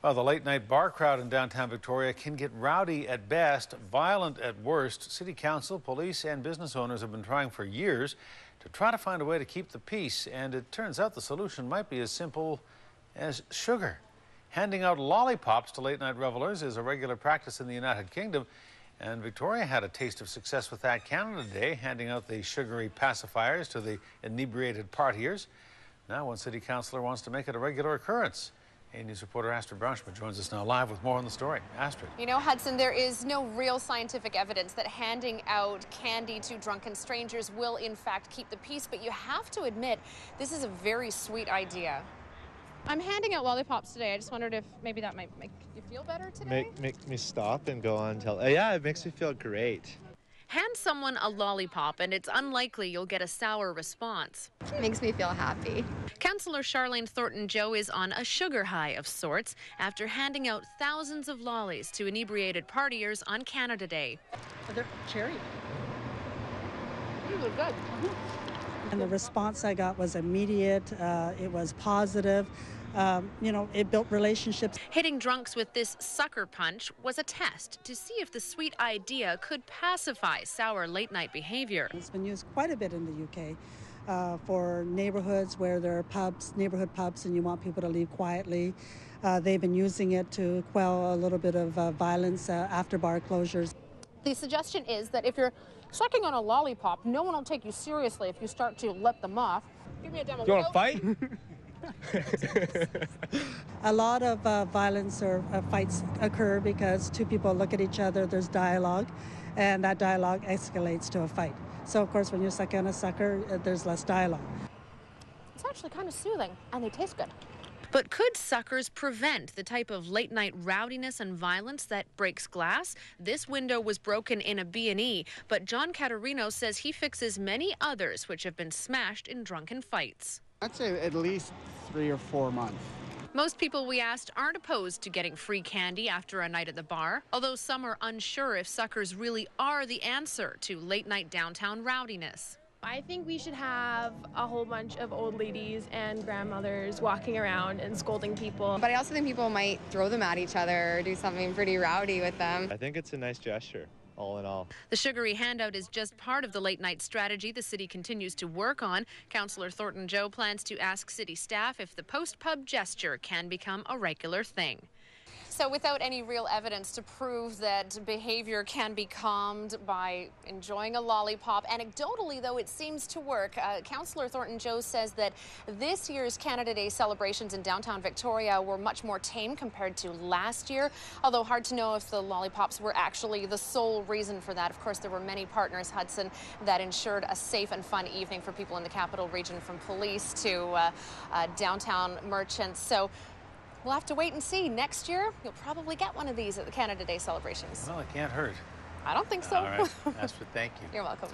Well, the late-night bar crowd in downtown Victoria can get rowdy at best, violent at worst. City Council, police and business owners have been trying for years to try to find a way to keep the peace, and it turns out the solution might be as simple as sugar. Handing out lollipops to late-night revelers is a regular practice in the United Kingdom, and Victoria had a taste of success with that Canada Day, handing out the sugary pacifiers to the inebriated partiers. Now one city councillor wants to make it a regular occurrence. News reporter Astrid Braunschmidt joins us now live with more on the story. Astrid. You know, Hudson, there is no real scientific evidence that handing out candy to drunken strangers will in fact keep the peace, but you have to admit this is a very sweet idea. I'm handing out lollipops today. I just wondered if maybe that might make you feel better today. Make me stop and go on till. Yeah, it makes me feel great. Hand someone a lollipop and it's unlikely you'll get a sour response. It makes me feel happy. Councillor Charlene Thornton-Joe is on a sugar high of sorts after handing out thousands of lollies to inebriated partiers on Canada Day. They're cherry. These are good. And the response I got was immediate. It was positive. It built relationships. Hitting drunks with this sucker punch was a test to see if the sweet idea could pacify sour late-night behavior. It's been used quite a bit in the UK for neighborhoods where there are pubs, neighborhood pubs, and you want people to leave quietly. They've been using it to quell a little bit of violence after bar closures. The suggestion is that if you're sucking on a lollipop, no one will take you seriously if you start to let them off. Give me a demo. You want to fight? A lot of violence or fights occur because two people look at each other, there's dialogue, and that dialogue escalates to a fight. So, of course, when you're sucking on a sucker, there's less dialogue. It's actually kind of soothing, and they taste good. But could suckers prevent the type of late-night rowdiness and violence that breaks glass? This window was broken in a B&E, but John Caterino says he fixes many others which have been smashed in drunken fights. I'd say at least 3 or 4 months. Most people we asked aren't opposed to getting free candy after a night at the bar, although some are unsure if suckers really are the answer to late-night downtown rowdiness. I think we should have a whole bunch of old ladies and grandmothers walking around and scolding people. But I also think people might throw them at each other or do something pretty rowdy with them. I think it's a nice gesture, all in all. The sugary handout is just part of the late-night strategy the city continues to work on. Councillor Thornton-Joe plans to ask city staff if the post-pub gesture can become a regular thing. So without any real evidence to prove that behavior can be calmed by enjoying a lollipop, anecdotally, though, it seems to work. Councillor Thornton-Joe says that this year's Canada Day celebrations in downtown Victoria were much more tame compared to last year, although hard to know if the lollipops were actually the sole reason for that. Of course, there were many partners, Hudson, that ensured a safe and fun evening for people in the capital region, from police to downtown merchants. So we'll have to wait and see. Next year, you'll probably get one of these at the Canada Day celebrations. Well, it can't hurt. I don't think so. All right. Astrid, thank you. You're welcome.